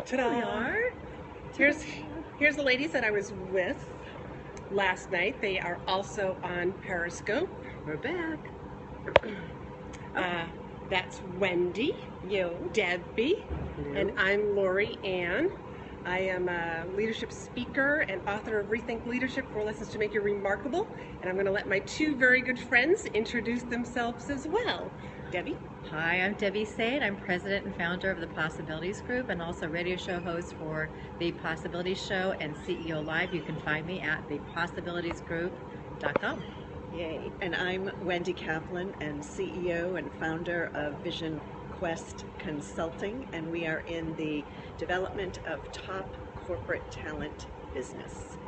Ta-da! Here we are. Here's the ladies that I was with last night. They are also on Periscope. We're back. That's Wendy, Yo. Debbie, Hello. and I'm Laurie-Ann. I am a leadership speaker and author of Rethink Leadership, 4 Lessons to Make You Remarkable. And I'm going to let my 2 very good friends introduce themselves as well. Debbie? Hi, I'm Debbie Sade. I'm president and founder of the Possibilities Group and also radio show host for the Possibilities Show and CEO Live. You can find me at thepossibilitiesgroup.com. Yay. And I'm Wendy Kaplan and CEO and founder of Vision Quest Consulting, and we are in the development of top corporate talent business.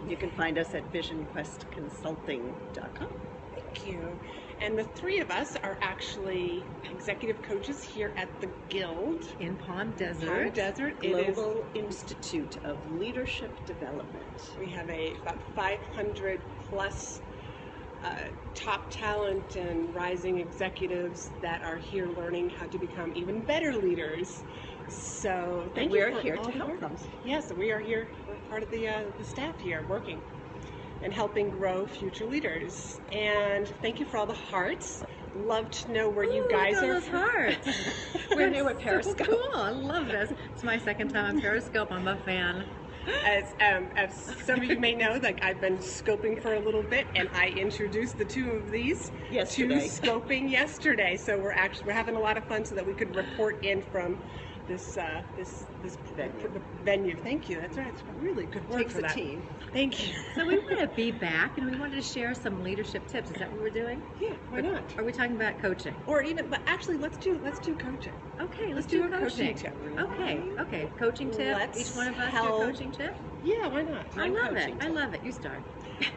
You can find us at visionquestconsulting.com. Thank you. And the 3 of us are actually executive coaches here at the Guild. In Palm Desert. Palm Desert. Global Institute of Leadership Development. We have about 500 plus top talent and rising executives that are here learning how to become even better leaders. So thank you. We're here to help them. Yes, we are here. We're part of the staff here working and helping grow future leaders. And thank you for all the hearts. Love to know where you guys look at are. Those hearts. We're new at Periscope. So cool. I love this. It's my second time on Periscope. I'm a fan. As some of you may know, like I've been scoping for a little bit, and I introduced the 2 of these Yesterday. to scoping yesterday. So we're having a lot of fun, so that we could report in from this venue. Thank you. That's right. It's really good work Takes for a that. team. Thank you. So we want to be back and we wanted to share some leadership tips. Is that what we're doing? Yeah, why not? Are we talking about coaching? Or even, but actually, let's do coaching. Okay, let's do do a coaching. coaching tip. Okay. Coaching tip. Let's Each one of us do help. a coaching tip. Yeah, why not? I love it. coaching I tip. love it. You start.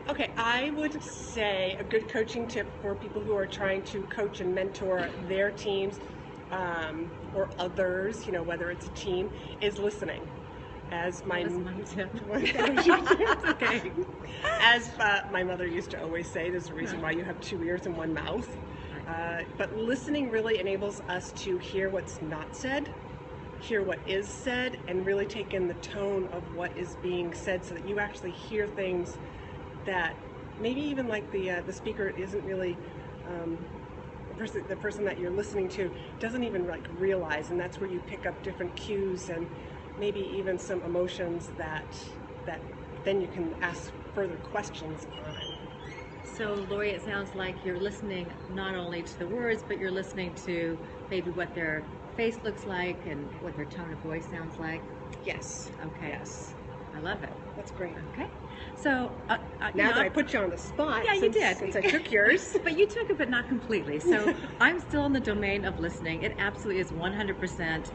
Okay, I would say a good coaching tip for people who are trying to coach and mentor their teams or others, whether it's a team, is listening. As my That was my tip. okay. As my mother used to always say, there's a reason why you have 2 ears and 1 mouth. But listening really enables us to hear what's not said, hear what is said, and really take in the tone of what is being said, so that you actually hear things that maybe even like the speaker isn't really the person that you're listening to doesn't even like realize, and that's where you pick up different cues and maybe even some emotions that then you can ask further questions on. So, Laurie, it sounds like you're listening not only to the words, but you're listening to maybe what their face looks like and what their tone of voice sounds like. Yes. Okay. Yes. I love it. That's great. Okay. So, Now that I put you on the spot, Yeah, you did. Since I took yours. But you took it, but not completely. So I'm still in the domain of listening. It absolutely is 100%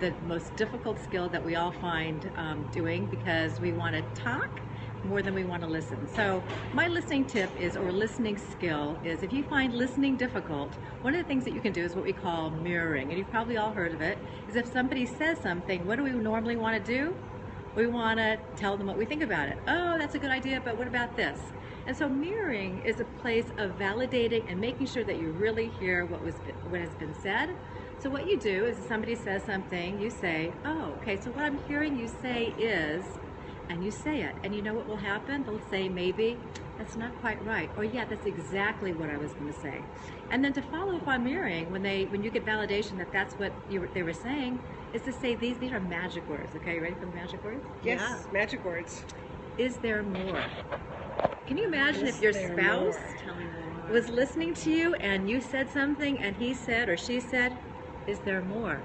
the most difficult skill that we all find doing, because we want to talk more than we want to listen. So my listening tip is, or listening skill is, if you find listening difficult, one of the things that you can do is what we call mirroring. And you've probably all heard of it, is if somebody says something, what do we normally want to do? We want to tell them what we think about it. Oh, that's a good idea, but what about this? And so mirroring is a place of validating and making sure that you really hear what has been said. So what you do is, if somebody says something, you say, oh, okay, so what I'm hearing you say is, and you say it, and you know what will happen? They'll say, maybe, that's not quite right, or yeah, that's exactly what I was going to say. And then to follow up on mirroring, when you get validation that that's what they were saying, is to say these are magic words. Okay, you ready for the magic words? Yes, Yeah. magic words. Is there more? Can you imagine if your spouse Tell me more. was listening to you and you said something and he said or she said, is there more?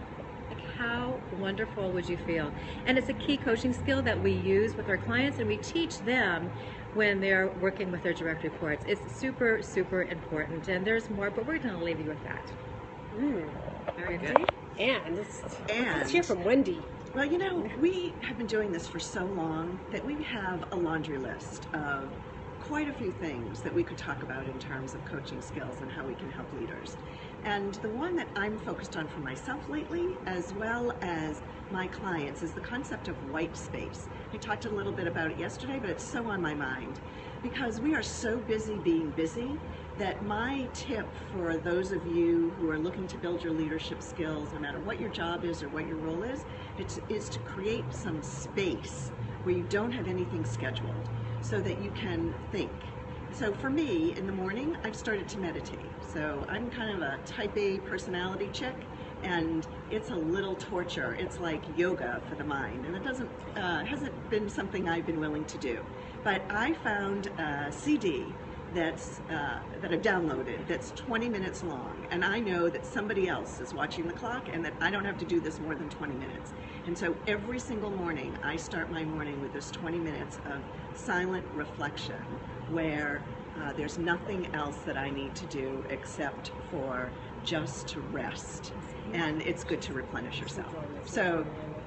Like, how wonderful would you feel? And it's a key coaching skill that we use with our clients, and we teach them when they're working with their direct reports. It's super, super important, and there's more, but we're going to leave you with that. Very good. And let's hear from Wendy. Well, we have been doing this for so long that we have a laundry list of quite a few things that we could talk about in terms of coaching skills and how we can help leaders. And the one that I'm focused on for myself lately, as well as my clients, is the concept of white space. I talked a little bit about it yesterday, but it's so on my mind because we are so busy being busy that my tip for those of you who are looking to build your leadership skills, no matter what your job is or what your role is, to it is to create some space where you don't have anything scheduled so that you can think. So for me, in the morning, I've started to meditate. So I'm kind of a type A personality chick, and it's a little torture. It's like yoga for the mind, and it hasn't been something I've been willing to do. But I found a CD that I've downloaded that's 20 minutes long, and I know that somebody else is watching the clock and that I don't have to do this more than 20 minutes. And so every single morning I start my morning with this 20 minutes of silent reflection where there's nothing else that I need to do except for just to rest, and it's good to replenish yourself. So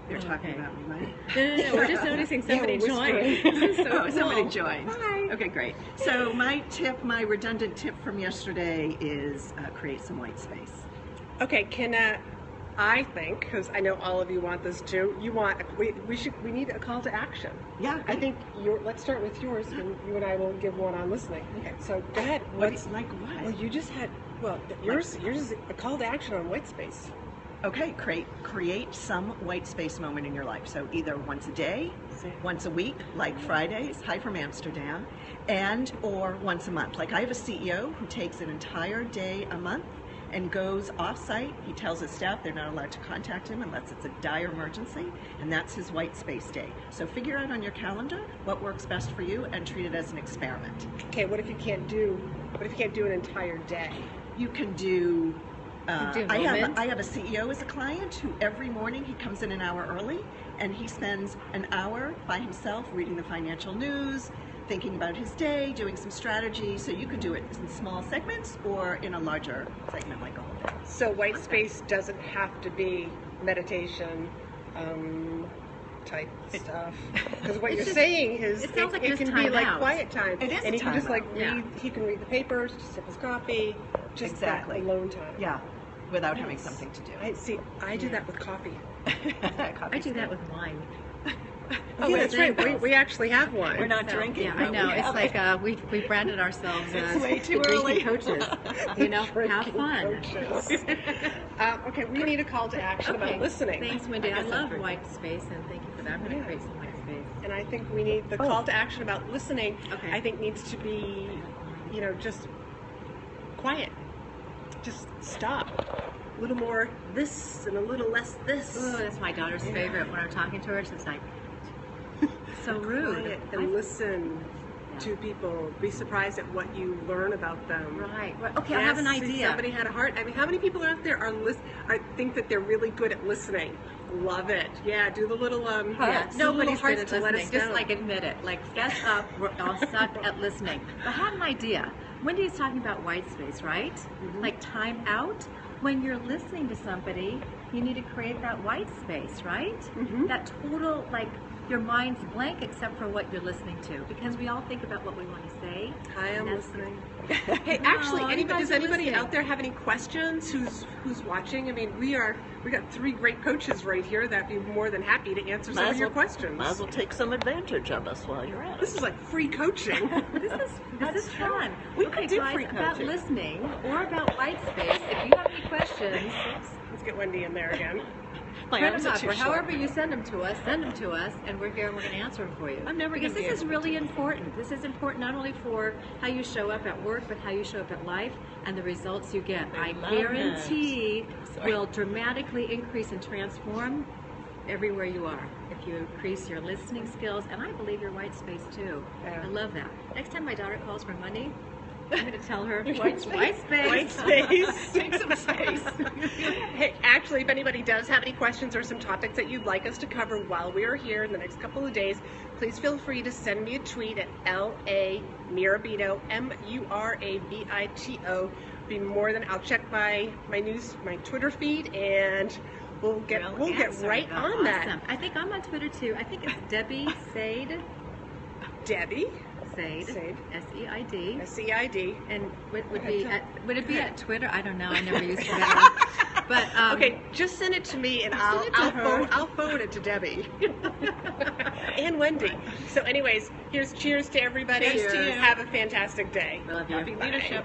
you're talking about me, right? No, we're just noticing somebody joined. So somebody joined. Hi. Okay, great. So my redundant tip from yesterday is create some white space. Okay, I think, because I know all of you want this too, we need a call to action. Yeah. I think let's start with yours, and you and I will give one on listening. Okay. So go ahead. What's like what? Well, you just had, yours is a call to action on white space. Okay, create some white space moment in your life. So either once a day, once a week, like Fridays, hi from Amsterdam, or once a month. Like I have a CEO who takes an entire day a month and goes off-site. He tells his staff they're not allowed to contact him unless it's a dire emergency, and that's his white space day. So figure out on your calendar what works best for you and treat it as an experiment. Okay, what if you can't do an entire day? You can do I moments. have a CEO as a client who every morning he comes in an hour early and he spends an hour by himself reading the financial news, thinking about his day, doing some strategy. So you can do it in small segments or in a larger segment like a whole day. So white space doesn't have to be meditation type stuff. Because what you're saying is it sounds like it just can be time like out. quiet time. It is and a he can just time like out. read. Yeah. He can read the papers, just sip his coffee, just Exactly. that alone time. Yeah, without having something to do. I do that with coffee. I do that with wine. Oh, Yeah, that's right. We actually have one. We're not So, drinking. Yeah, I but know. we It's have like it. we branded ourselves as way too the drinking early. coaches. You know, have Drinking fun. coaches. Okay, we need a call to action about listening. Thanks, Wendy. I guess love that's white space, and thank you for that. I'm going to Yeah. create some white space. And I think we need the call to action about listening. Okay. I think needs to be, just quiet. Just stop. A little more this and a little less this. Oh, that's my daughter's favorite. When I'm talking to her, she's like, so rude. Quiet and listen to people. Be surprised at what you learn about them. Right. Okay, I have an Yes, idea. Somebody had a heart. I mean, how many people out there think that they're really good at listening? Love it. Yeah, do the little Yeah, do the little nobody's good hearts at to let listening. us Just know. like admit it. Like, fess up, we're all suck at listening. But I have an idea. Wendy is talking about white space, right? Mm-hmm. Like time out. When you're listening to somebody, you need to create that white space, right? Mm-hmm. That total, like, your mind's blank except for what you're listening to. Because we all think about what we want to say. I am and that's- listening. Hey, actually, you guys does are anybody listening. out there have any questions? Who's watching? I mean, we got 3 great coaches right here that'd be more than happy to answer some of your questions. Might as well take some advantage of us while you're at it. This is like free coaching. This is fun. We okay, could do guys, free about coaching. listening or about white space, if you have any questions, Let's get Wendy in there again. My print arms them are up, too or short. however you send them to us, and we're here and we're going to answer them for you. I'm never because gonna be this is able to really important. This is important not only for how you show up at work, but how you show up at life and the results you get. I love guarantee Sorry. will dramatically increase and transform everywhere you are if you increase your listening skills, and I believe your white space too. Yeah. I love that. Next time my daughter calls for money, I'm going to tell her white space. White space. Take some space. Hey, actually, if anybody does have any questions or some topics that you'd like us to cover while we are here in the next couple of days, please feel free to send me a tweet at LA Mirabito, MURABITO. I'll check my Twitter feed, and we'll get right on that. Awesome. I think I'm on Twitter too. I think it's Debbie Said. Debbie Said. Said. S-E-I-D. SEID. And would it be at Twitter? I don't know. I never use Twitter. But Okay, just send it to me, and Send it to her. I'll forward it to Debbie and Wendy. So, anyways, cheers to everybody. Cheers to you. Have a fantastic day. we love you. Happy leadership.